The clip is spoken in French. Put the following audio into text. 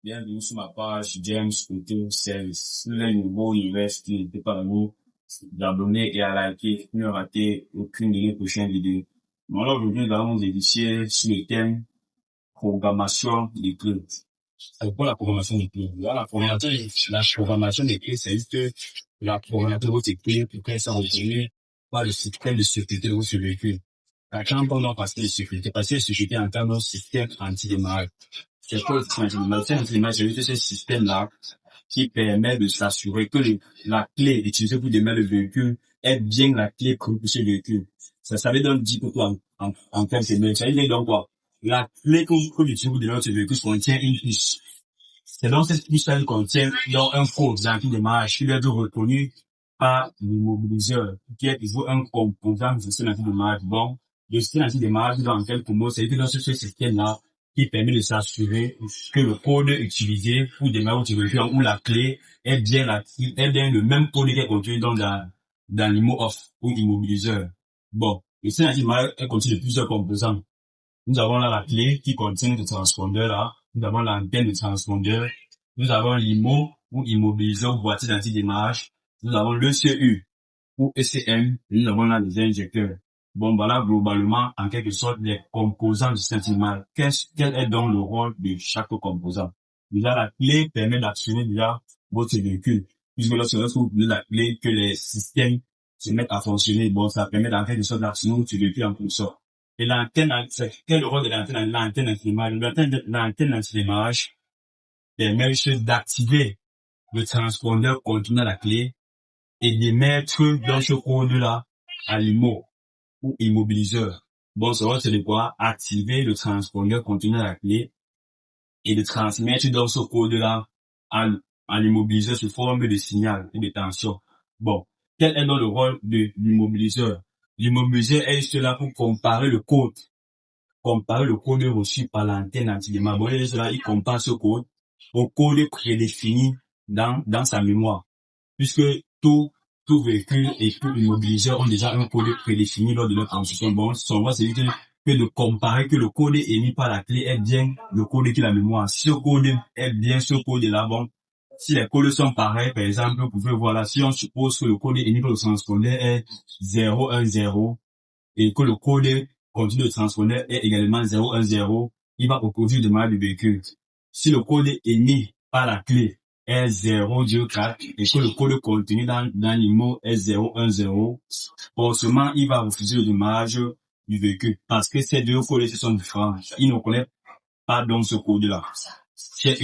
Bienvenue sur ma page James Auto Service. Si vous êtes nouveau, il reste, n'hésitez pas à vous abonner et à liker pour ne rater aucune de mes prochaines vidéos. Donc là, aujourd'hui, nous allons nous édifier sur le thème programmation des clés. C'est quoi la programmation des clés? Là, la programmation des clés, c'est juste la programmation de votre clé pour qu'elle soit retenue par le système de sécurité de votre véhicule. Quand on parle d'un passé de sécurité, parce que la sécurité en termes de système anti-démarrage. C'est quoi le système anti-démarrage? Le système anti-démarrage, c'est juste ce système-là qui permet de s'assurer que la clé utilisée pour démarrer le véhicule est bien la clé prévue pour ce véhicule. Ça veut dire pour toi en termes de ça veut dire donc quoi? La clé que vous utilisez pour démarrer ce véhicule contient une puce. C'est donc cette puce-là qui contient donc un code d'anti-démarrage qui doit être reconnu par l'immobiliseur, qui est toujours un composant du système anti-démarrage. Bon, le système anti-démarrage, dans quelques mots, c'est que dans ce système-là, qui permet de s'assurer que le code utilisé pour démarrer votre véhicule ou la clé est bien le même code qui est contenu dans l'IMO off ou immobiliseur. Bon, le système anti-démarrage est constitué de plusieurs composants. Nous avons là la clé qui contient le transpondeur là. Nous avons l'antenne de transpondeur. Nous avons l'IMO ou immobiliseur boîtier d'anti-démarrage. Nous avons l'ECU ou ECM. Nous avons là les injecteurs. Bon, voilà globalement, en quelque sorte, les composants du système anti-démarrage. Quel est donc le rôle de chaque composant? Déjà, la clé permet d'actionner déjà votre véhicule. Puisque lorsque vous voulez la clé, que les systèmes se mettent à fonctionner, bon, ça permet en quelque sorte d'actionner votre véhicule en quelque sorte. Et l'antenne, quel est le rôle de l'antenne anti-démarrage? L'antenne anti-démarrage permet juste d'activer le transpondeur contenant la clé et d'émettre dans ce code-là à l'IMO ou immobiliseur. Bon, ce rôle, c'est de pouvoir activer le transpondeur contenant la clé et de transmettre dans ce code-là à l'immobiliseur sous forme de signal et de tension. Bon, quel est donc le rôle de l'immobiliseur? L'immobiliseur est juste là pour comparer le code reçu par l'antenne anti-démarrage. Bon, cela, il compare ce code au code prédéfini dans sa mémoire. Puisque tout véhicule et tout immobiliseur ont déjà un code prédéfini lors de leur transition. Bon, son rôle, c'est que de comparer que le code émis par la clé est bien le code qui est la mémoire. Si ce code est bien ce code-là, bon, si les codes sont pareils, par exemple, vous pouvez voir là, si on suppose que le code émis par le transpondeur est 010 et que le code continu de transpondeur est également 010, il va opposer le démarrage du véhicule. Si le code émis par la clé est 024 et que le code contenu dans l'IMO est 010, forcément, il va refuser le démarrage du véhicule parce que ces deux codes sont différents. Il ne connaît pas donc ce code-là. C'est